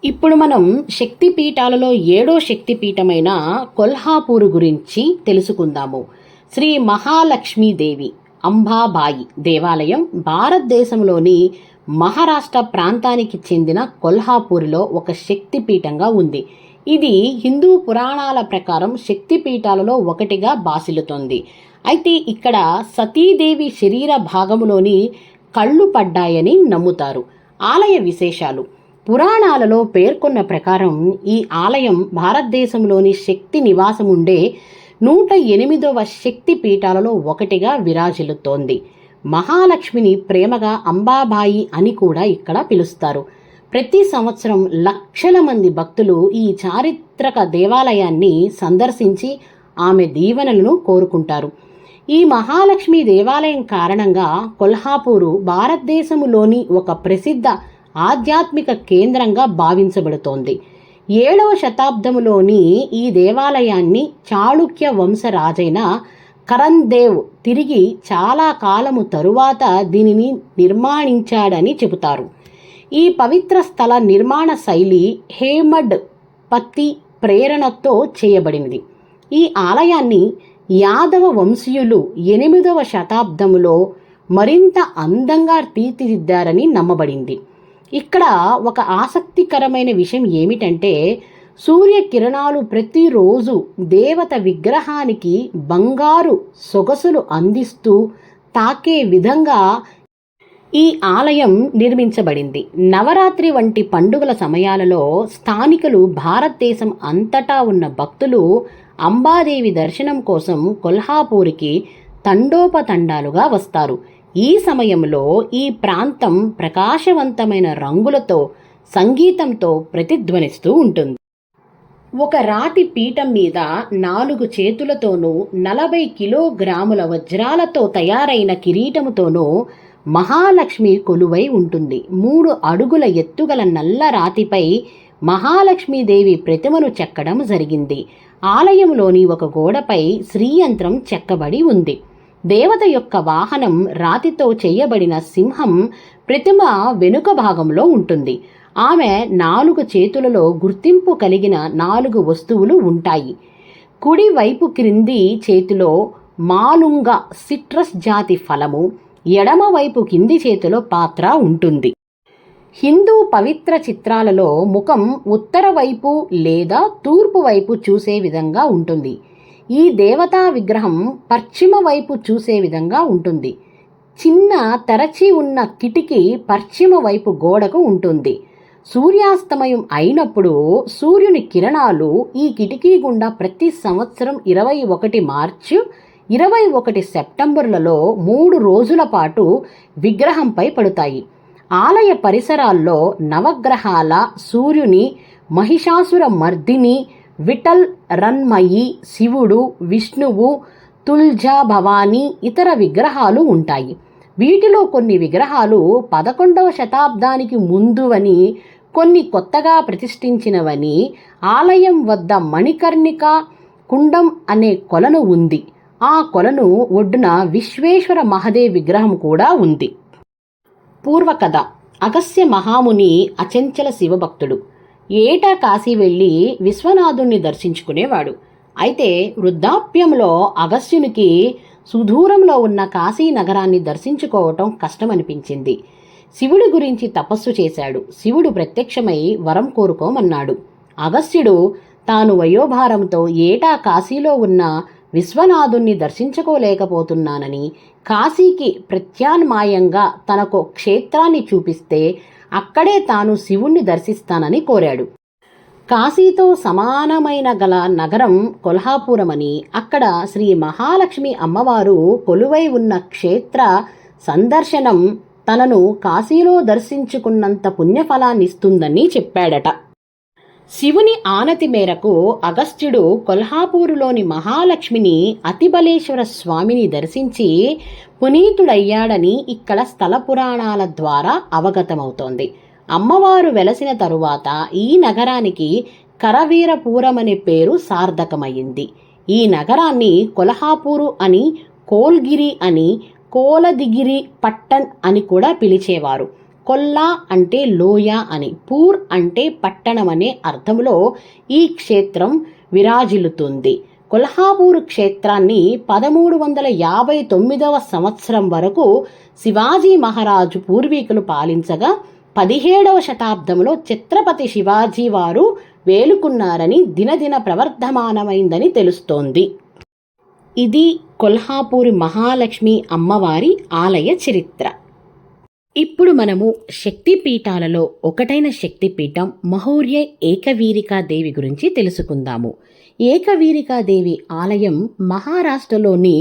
ఇప్పుడు మనం శక్తి పీఠాలలో 7వ శక్తి పీఠమైన కొల్హాపూర్ గురించి తెలుసుకుందాము. శ్రీ మహాలక్ష్మీదేవి అంబాబాయి దేవాలయం భారతదేశంలోని మహారాష్ట్ర ప్రాంతానికి చెందిన కొల్హాపూర్లో ఒక శక్తి పీఠంగా ఉంది. ఇది హిందూ పురాణాల ప్రకారం శక్తి పీఠాలలో ఒకటిగా బాసిల్లుతోంది. అయితే ఇక్కడ సతీదేవి శరీర భాగములోని కళ్ళు పడ్డాయని నమ్ముతారు. ఆలయ విశేషాలు. పురాణాలలో పేర్కొన్న ప్రకారం ఈ ఆలయం భారతదేశంలోని శక్తి నివాసం ఉండే 108వ శక్తి పీఠాలలో ఒకటిగా విరాజిల్లుతోంది. మహాలక్ష్మిని ప్రేమగా అంబాబాయి అని కూడా ఇక్కడ పిలుస్తారు. ప్రతి సంవత్సరం లక్షల మంది భక్తులు ఈ చారిత్రక దేవాలయాన్ని సందర్శించి ఆమె దీవెనలను కోరుకుంటారు. ఈ మహాలక్ష్మి దేవాలయం కారణంగా కొల్హాపూరు భారతదేశంలోని ఒక ప్రసిద్ధ ఆధ్యాత్మిక కేంద్రంగా భావించబడుతోంది. 7వ శతాబ్దంలోని ఈ దేవాలయాన్ని చాళుక్య వంశరాజైన కరణ్దేవ్ తిరిగి చాలా కాలము తరువాత దీనిని నిర్మాణించాడని చెబుతారు. ఈ పవిత్ర స్థల నిర్మాణ శైలి హేమడ్ పత్తి ప్రేరణతో చేయబడినది. ఈ ఆలయాన్ని యాదవ వంశీయులు 8వ శతాబ్దంలో మరింత అందంగా తీర్చిదిద్దారని నమ్మబడింది. ఇక్కడ ఒక ఆసక్తికరమైన విషయం ఏమిటంటే సూర్యకిరణాలు ప్రతిరోజు దేవత విగ్రహానికి బంగారు సొగసులు అందిస్తూ తాకే విధంగా ఈ ఆలయం నిర్మించబడింది. నవరాత్రి వంటి పండుగల సమయాలలో స్థానికులు భారతదేశం అంతటా ఉన్న భక్తులు అంబాదేవి దర్శనం కోసం కొల్హాపూర్కి తండోపతండాలుగా వస్తారు. ఈ సమయంలో ఈ ప్రాంతం ప్రకాశవంతమైన రంగులతో సంగీతంతో ప్రతిధ్వనిస్తూ ఉంటుంది. ఒక రాతి పీఠం మీద 4 చేతులతోనూ 40 కిలోగ్రాముల వజ్రాలతో తయారైన కిరీటముతోనూ మహాలక్ష్మి కొలువై ఉంటుంది. 3 అడుగుల ఎత్తుగల నల్ల రాతిపై మహాలక్ష్మీదేవి ప్రతిమను చెక్కడం జరిగింది. ఆలయంలోని ఒక గోడపై శ్రీయంత్రం చెక్కబడి ఉంది. దేవత యొక్క వాహనం రాతితో చేయబడిన సింహం ప్రతిమ వెనుక భాగంలో ఉంటుంది. ఆమె 4 చేతులలో గుర్తింపు కలిగిన 4 వస్తువులు ఉంటాయి. కుడి వైపు క్రింది చేతిలో మాలుంగ సిట్రస్ జాతి ఫలము, ఎడమవైపు కింది చేతిలో పాత్ర ఉంటుంది. హిందూ పవిత్ర చిత్రాలలో ముఖం ఉత్తర వైపు లేదా తూర్పు వైపు చూసే విధంగా ఉంటుంది. ఈ దేవతా విగ్రహం పశ్చిమ వైపు చూసే విధంగా ఉంటుంది. చిన్న తెరచి ఉన్న కిటికీ పశ్చిమ వైపు గోడకు ఉంటుంది. సూర్యాస్తమయం అయినప్పుడు సూర్యుని కిరణాలు ఈ కిటికీ గుండా ప్రతి సంవత్సరం 21 మార్చి 21 సెప్టెంబర్లలో 3 రోజుల పాటు విగ్రహంపై పడుతాయి. ఆలయ పరిసరాల్లో నవగ్రహాల, సూర్యుని, మహిషాసుర మర్దిని, విఠల్ రన్మయి, శివుడు, విష్ణువు, తుల్జా భవాని ఇతర విగ్రహాలు ఉంటాయి. వీటిలో కొన్ని విగ్రహాలు 11వ శతాబ్దానికి ముందువని, కొన్ని కొత్తగా ప్రతిష్ఠించినవని. ఆలయం వద్ద మణికర్ణిక కుండం అనే కొలను ఉంది. ఆ కొలను ఒడ్డున విశ్వేశ్వర మహాదేవ్ విగ్రహం కూడా ఉంది. పూర్వకథ. అగస్త్య మహాముని అచంచల శివభక్తుడు. ఏటా కాశీ వెళ్లి విశ్వనాథుణ్ణి దర్శించుకునేవాడు. అయితే వృద్ధాప్యంలో అగస్త్యునికి సుదూరంలో ఉన్న కాశీ నగరాన్ని దర్శించుకోవటం కష్టమనిపించింది. శివుడి గురించి తపస్సు చేశాడు. శివుడు ప్రత్యక్షమై వరం కోరుకోమన్నాడు. అగస్త్యుడు తాను వయోభారంతో ఏటా కాశీలో ఉన్న విశ్వనాథుణ్ణి దర్శించుకోలేకపోతున్నానని, కాశీకి ప్రత్యామ్నాయంగా తనకు క్షేత్రాన్ని చూపిస్తే అక్కడే తాను శివుణ్ణి దర్శిస్తానని కోరాడు. కాశీతో సమానమైన గల నగరం కొల్హాపురమని, అక్కడ శ్రీ మహాలక్ష్మి అమ్మవారు కొలువై ఉన్న క్షేత్ర సందర్శనం తనను కాశీలో దర్శించుకున్నంత పుణ్యఫలాన్నిస్తుందని చెప్పాడట. శివుని ఆనతి మేరకు అగస్త్యుడు కొల్హాపూరులోని మహాలక్ష్మిని అతిబలేశ్వర స్వామిని దర్శించి పునీతుడయ్యాడని ఇక్కడ స్థల పురాణాల ద్వారా అవగతమవుతోంది. అమ్మవారు వెలసిన తరువాత ఈ నగరానికి కరవీరపురమనే పేరు సార్థకమైంది. ఈ నగరాన్ని కొల్హాపూరు అని, కోల్గిరి అని, కోలదిగిరి పట్టణ్ అని కూడా పిలిచేవారు. కొల్లా అంటే లోయ అని, పూర్ అంటే పట్టణం అనే అర్థంలో ఈ క్షేత్రం విరాజిల్లుతుంది. కొల్హాపూర్ క్షేత్రాన్ని 1359 సంవత్సరం వరకు శివాజీ మహారాజు పూర్వీకులు పాలించగా 17వ శతాబ్దంలో ఛత్రపతి శివాజీ వారు వేలుకున్నారని దినదిన ప్రవర్ధమానమైందని తెలుస్తోంది. ఇది కొల్హాపూర్ మహాలక్ష్మి అమ్మవారి ఆలయ చరిత్ర. ఇప్పుడు మనము శక్తిపీఠాలలో ఒకటైన శక్తిపీఠం మహౌర్య ఏకవీరికాదేవి గురించి తెలుసుకుందాము. ఏకవీరికాదేవి ఆలయం మహారాష్ట్రలోని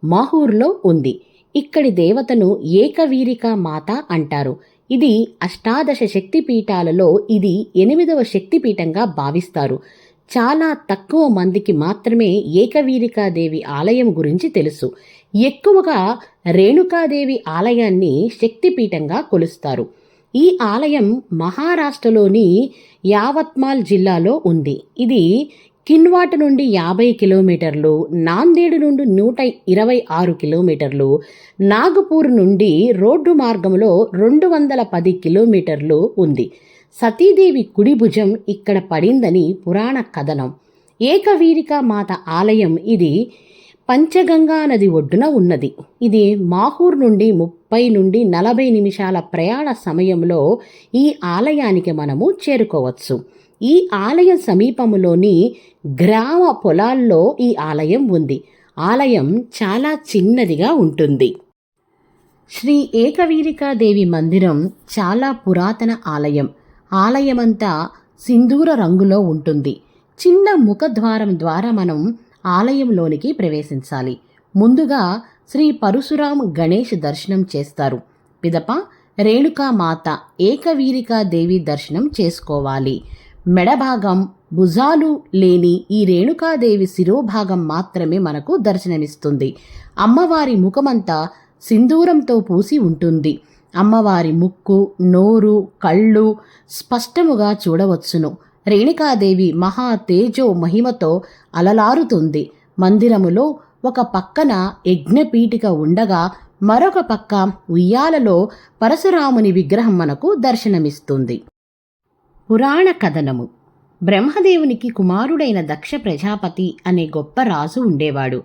మహూర్లో ఉంది. ఇక్కడి దేవతను ఏకవీరికా మాత అంటారు. ఇది అష్టాదశ శక్తిపీఠాలలో ఇది 8వ శక్తిపీఠంగా భావిస్తారు. చాలా తక్కువ మందికి మాత్రమే ఏకవీరికాదేవి ఆలయం గురించి తెలుసు. ఎక్కువగా రేణుకాదేవి ఆలయాన్ని శక్తిపీఠంగా కొలుస్తారు. ఈ ఆలయం మహారాష్ట్రలోని యావత్మాల్ జిల్లాలో ఉంది. ఇది కిన్వాట్ నుండి 50 కిలోమీటర్లు, నాందేడ్ నుండి 126 కిలోమీటర్లు, నాగపూర్ నుండి రోడ్డు మార్గంలో 210 కిలోమీటర్లు ఉంది. సతీదేవి కుడి భుజం ఇక్కడ పడిందని పురాణ కథనం. ఏకవీరికా మాత ఆలయం ఇది పంచగంగా నది ఒడ్డున ఉన్నది. ఇది మాహూర్ నుండి 30 నుండి 40 నిమిషాల ప్రయాణ సమయంలో ఈ ఆలయానికి మనము చేరుకోవచ్చు. ఈ ఆలయం సమీపంలోని గ్రామ పొలాల్లో ఈ ఆలయం ఉంది. ఆలయం చాలా చిన్నదిగా ఉంటుంది. శ్రీ ఏకవీరికాదేవి మందిరం చాలా పురాతన ఆలయం. ఆలయమంతా సింధూర రంగులో ఉంటుంది. చిన్న ముఖద్వారం ద్వారా మనం ఆలయంలోనికి ప్రవేశించాలి. ముందుగా శ్రీ పరశురాం గణేష్ దర్శనం చేస్తారు. పిదప రేణుకామాత ఏకవీరికాదేవి దర్శనం చేసుకోవాలి. మెడభాగం, భుజాలు లేని ఈ రేణుకాదేవి శిరోభాగం మాత్రమే మనకు దర్శనమిస్తుంది. అమ్మవారి ముఖమంతా సింధూరంతో పూసి ఉంటుంది. అమ్మవారి ముక్కు, నోరు, కళ్ళు స్పష్టముగా చూడవచ్చును. రేణుకాదేవి మహా తేజో మహిమతో అలలారుతుంది. మందిరములో ఒక పక్కన యజ్ఞపీఠిక ఉండగా మరొక పక్క ఉయ్యాలలో పరశురాముని విగ్రహం మనకు దర్శనమిస్తుంది. పురాణ కథనము. బ్రహ్మదేవునికి కుమారుడైన దక్ష ప్రజాపతి అనే గొప్ప రాజు ఉండేవాడు.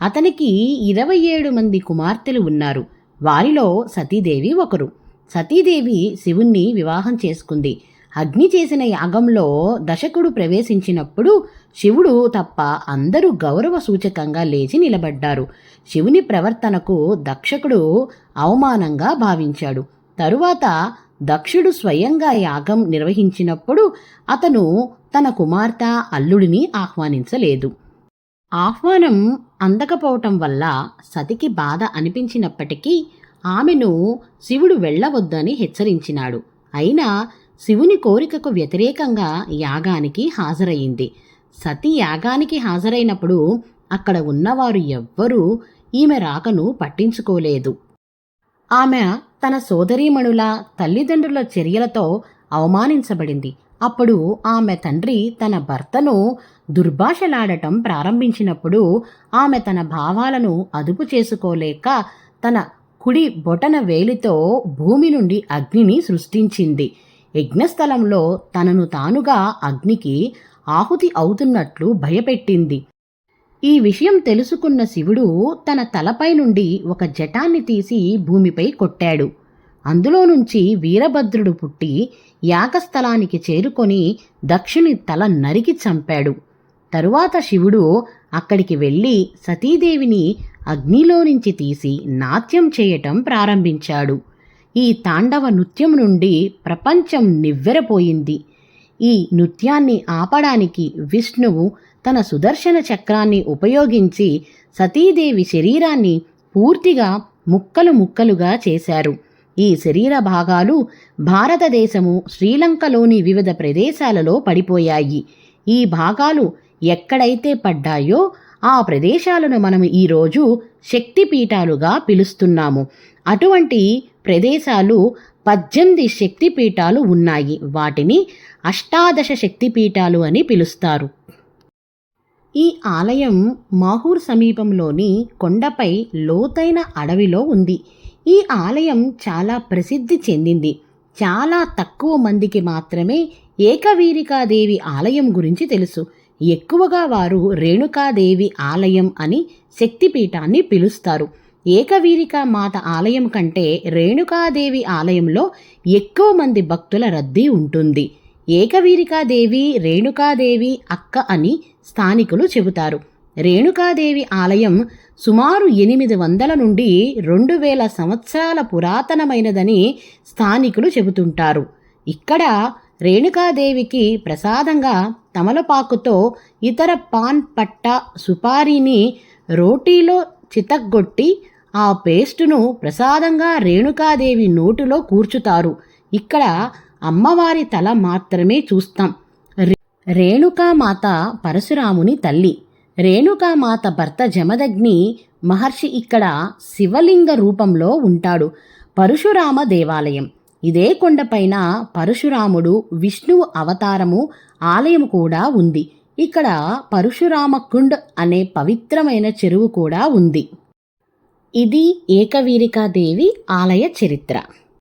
అతనికి 27 మంది కుమార్తెలు ఉన్నారు. వారిలో సతీదేవి ఒకరు. సతీదేవి శివుణ్ణి వివాహం చేసుకుంది. అగ్ని చేసిన యాగంలో దశకుడు ప్రవేశించినప్పుడు శివుడు తప్ప అందరూ గౌరవ సూచకంగా లేచి నిలబడ్డారు. శివుని ప్రవర్తనకు దక్షకుడు అవమానంగా భావించాడు. తరువాత దక్షుడు స్వయంగా యాగం నిర్వహించినప్పుడు అతను తన కుమార్తె అల్లుడిని ఆహ్వానించలేదు. ఆహ్వానం అందకపోవటం వల్ల సతికి బాధ అనిపించినప్పటికీ ఆమెను శివుడు వెళ్ళవద్దని హెచ్చరించినాడు. అయినా శివుని కోరికకు వ్యతిరేకంగా యాగానికి హాజరయింది. సతి యాగానికి హాజరైనప్పుడు అక్కడ ఉన్నవారు ఎవ్వరూ ఈమె రాకను పట్టించుకోలేదు. ఆమె తన సోదరీమణుల తల్లిదండ్రుల చర్యలతో అవమానించబడింది. అప్పుడు ఆమె తండ్రి తన భర్తను దుర్భాషలాడటం ప్రారంభించినప్పుడు ఆమె తన భావాలను అదుపు చేసుకోలేక తన కుడి బొటన వేలితో భూమి నుండి అగ్నిని సృష్టించింది. యజ్ఞస్థలంలో తనను తానుగా అగ్నికి ఆహుతి అవుతున్నట్లు భయపెట్టింది. ఈ విషయం తెలుసుకున్న శివుడు తన తలపై నుండి ఒక జటాన్ని తీసి భూమిపై కొట్టాడు. అందులో నుంచి వీరభద్రుడు పుట్టి యాగస్థలానికి చేరుకొని దక్షుని తల నరికి చంపాడు. తరువాత శివుడు అక్కడికి వెళ్ళి సతీదేవిని అగ్నిలో నుంచి తీసి నాట్యం చేయటం ప్రారంభించాడు. ఈ తాండవ నృత్యం నుండి ప్రపంచం నివ్వెరపోయింది. ఈ నృత్యాన్ని ఆపడానికి విష్ణువు తన సుదర్శన చక్రాన్ని ఉపయోగించి సతీదేవి శరీరాన్ని పూర్తిగా ముక్కలు ముక్కలుగా చేశారు. ఈ శరీర భాగాలు భారతదేశము, శ్రీలంకలోని వివిధ ప్రదేశాలలో పడిపోయాయి. ఈ భాగాలు ఎక్కడైతే పడ్డాయో ఆ ప్రదేశాలను మనం ఈరోజు శక్తిపీఠాలుగా పిలుస్తున్నాము. అటువంటి ప్రదేశాలు 18 శక్తిపీఠాలు ఉన్నాయి. వాటిని అష్టాదశ శక్తిపీఠాలు అని పిలుస్తారు. ఈ ఆలయం మాహూర్ సమీపంలోని కొండపై లోతైన అడవిలో ఉంది. ఈ ఆలయం చాలా ప్రసిద్ధి చెందింది. చాలా తక్కువ మందికి మాత్రమే ఏకవీరికాదేవి ఆలయం గురించి తెలుసు. ఎక్కువగా వారు రేణుకాదేవి ఆలయం అని శక్తిపీఠాన్ని పిలుస్తారు. ఏకవీరికా మాత ఆలయం కంటే రేణుకాదేవి ఆలయంలో ఎక్కువ మంది భక్తుల రద్దీ ఉంటుంది. ఏకవీరికాదేవి రేణుకాదేవి అక్క అని స్థానికులు చెబుతారు. రేణుకాదేవి ఆలయం సుమారు 800 నుండి 2000 సంవత్సరాల పురాతనమైనదని స్థానికులు చెబుతుంటారు. ఇక్కడ రేణుకాదేవికి ప్రసాదంగా తమలపాకుతో ఇతర పాన్ పట్ట సుపారీని రోటీలో చితగ్గొట్టి ఆ పేస్టును ప్రసాదంగా రేణుకాదేవి నోటిలో కూర్చుతారు. ఇక్కడ అమ్మవారి తల మాత్రమే చూస్తాం. రేణుకామాత పరశురాముని తల్లి. రేణుకామాత భర్త జమదగ్ని మహర్షి ఇక్కడ శివలింగ రూపంలో ఉంటాడు. పరశురామ దేవాలయం. ఇదే కొండపైన పరశురాముడు విష్ణువు అవతారము ఆలయం కూడా ఉంది. ఇక్కడ పరశురామ కుండ్ అనే పవిత్రమైన చెరువు కూడా ఉంది. ఇది ఏకవీరికాదేవి ఆలయ చరిత్ర.